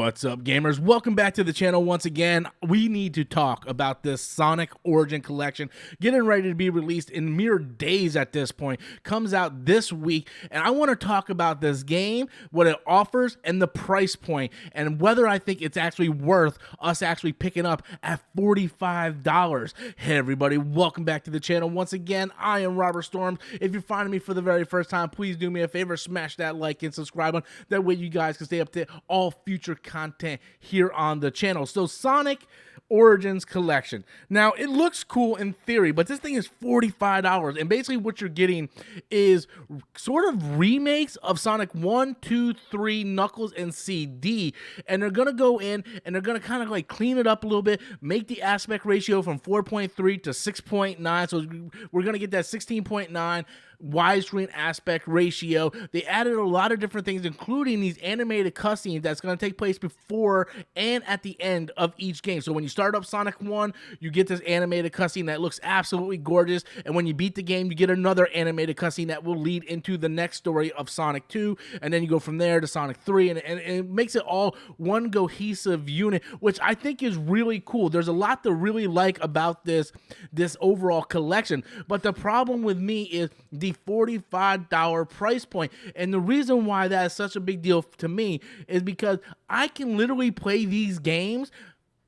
What's up, gamers? Welcome back to the channel once again. We need to talk about this Sonic Origin Collection getting ready to be released in mere days at this point. Comes out this week, and I want to talk about this game, what it offers, and the price point, and whether I think it's actually worth us actually picking up at $45. Hey everybody, welcome back to the channel once again. I am Robert Storms. If you're finding me for the very first time, please do me a favor, smash that like and subscribe button. That way you guys can stay up to all future content here on the channel. So Sonic Origins Collection. Now, it looks cool in theory, but this thing is $45, and basically what you're getting is sort of remakes of Sonic 1, 2, 3, Knuckles, and CD, and they're gonna go in and they're gonna kind of like clean it up a little bit, make the aspect ratio from 4.3 to 6.9, so we're gonna get that 16.9 widescreen aspect ratio. They added a lot of different things, including these animated cutscenes that's going to take place before and at the end of each game. So when you start up Sonic 1, you get this animated cutscene that looks absolutely gorgeous, and when you beat the game, you get another animated cutscene that will lead into the next story of Sonic 2, and then you go from there to Sonic 3, and it makes it all one cohesive unit, which I think is really cool. There's a lot to really like about this overall collection, but the problem with me is the $45 price point. And the reason why that is such a big deal to me is because I can literally play these games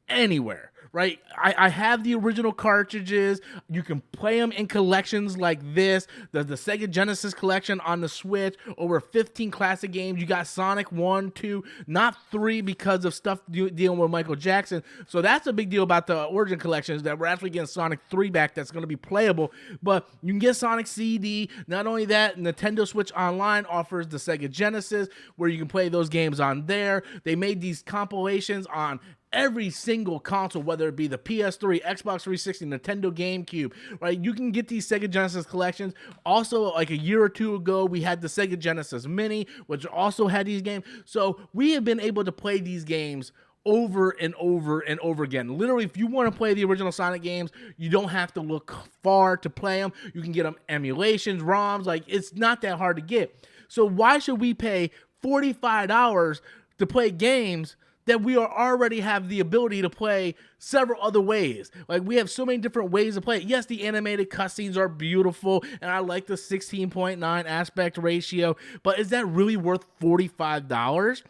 anywhere. Right, I have the original cartridges. You can play them in collections like this. The Sega Genesis collection on the Switch, over 15 classic games. You got Sonic 1, 2, not 3 because of stuff dealing with Michael Jackson. So that's a big deal about the Origin collections, that we're actually getting Sonic 3 back that's going to be playable. But you can get Sonic CD. Not only that, Nintendo Switch Online offers the Sega Genesis, where you can play those games on there. They made these compilations on every single console, whether it be the PS3, Xbox 360, Nintendo GameCube, right? You can get these Sega Genesis collections. Also, like a year or two ago, we had the Sega Genesis Mini, which also had these games. So we have been able to play these games over and over and over again. Literally, if you want to play the original Sonic games, you don't have to look far to play them. You can get them emulations, ROMs, like it's not that hard to get. So why should we pay $45 to play games that we already have the ability to play several other ways? Like, we have so many different ways to play it. Yes, the animated cutscenes are beautiful, and I like the 16.9 aspect ratio, but is that really worth $45?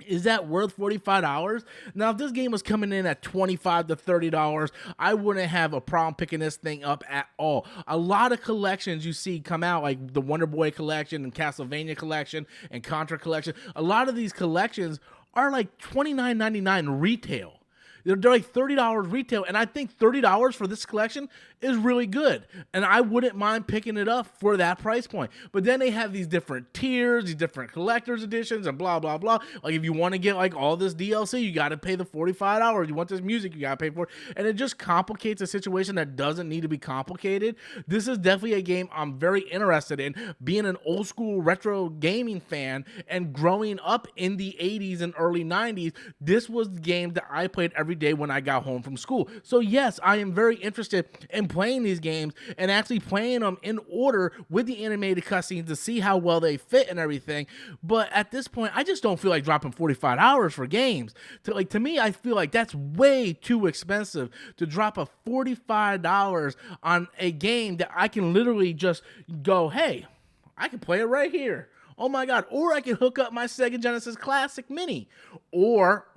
Is that worth $45? Now, if this game was coming in at $25 to $30, I wouldn't have a problem picking this thing up at all. A lot of collections you see come out, like the Wonder Boy collection and Castlevania collection and Contra collection, a lot of these collections are like $29.99 retail. They're like $30 retail, and I think $30 for this collection is really good, and I wouldn't mind picking it up for that price point. But then they have these different tiers, these different collector's editions, and blah, blah, blah. Like, if you want to get like all this DLC, you got to pay the $45. You want this music, you got to pay for it, and it just complicates a situation that doesn't need to be complicated. This is definitely a game I'm very interested in. Being an old school retro gaming fan and growing up in the 80s and early 90s, this was the game that I played every day when I got home from school. So yes, I am very interested in playing these games and actually playing them in order with the animated cutscenes to see how well they fit and everything. But at this point, I just don't feel like dropping $45 for games. To me, I feel like that's way too expensive to drop a $45 on a game that I can literally just go, hey, I can play it right here. Oh my God. Or I can hook up my Sega Genesis Classic Mini. Or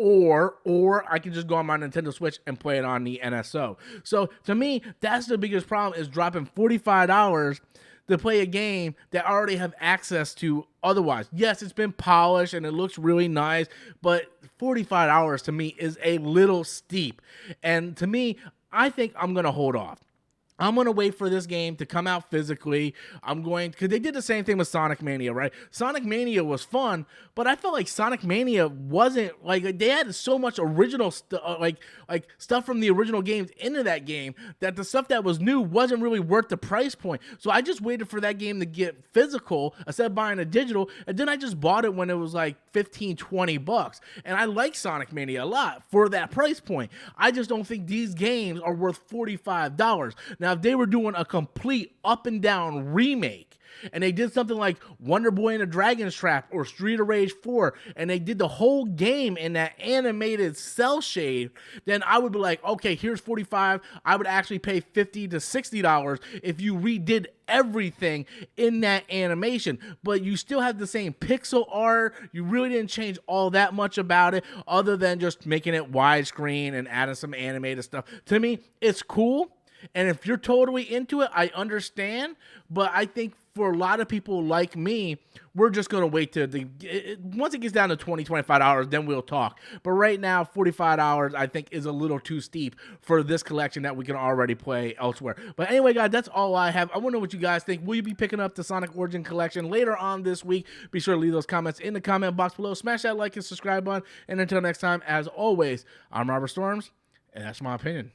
I can just go on my Nintendo Switch and play it on the NSO. So to me, that's the biggest problem, is dropping $45 to play a game that I already have access to otherwise. Yes, it's been polished and it looks really nice, but $45 to me is a little steep. And to me, I think I'm going to hold off. I'm going to wait for this game to come out physically. Because they did the same thing with Sonic Mania, right? Sonic Mania was fun, but I felt like Sonic Mania wasn't, like, they had so much original stuff from the original games into that game that the stuff that was new wasn't really worth the price point. So I just waited for that game to get physical instead of buying a digital, and then I just bought it when it was like 15, 20 bucks. And I like Sonic Mania a lot for that price point. I just don't think these games are worth $45. Now, Now, if they were doing a complete up and down remake, and they did something like Wonder Boy and the Dragon's Trap or Street of Rage 4, and they did the whole game in that animated cell shade, then I would be like, okay, here's $45. I would actually pay $50 to $60 if you redid everything in that animation. But you still have the same pixel art. You really didn't change all that much about it other than just making it widescreen and adding some animated stuff. To me, it's cool. And if you're totally into it, I understand. But I think for a lot of people like me, we're just going to wait till once it gets down to $20, $25, then we'll talk. But right now, $45, I think, is a little too steep for this collection that we can already play elsewhere. But anyway, guys, that's all I have. I want to know what you guys think. Will you be picking up the Sonic Origin Collection later on this week? Be sure to leave those comments in the comment box below. Smash that like and subscribe button. And until next time, as always, I'm Robert Storms, and that's my opinion.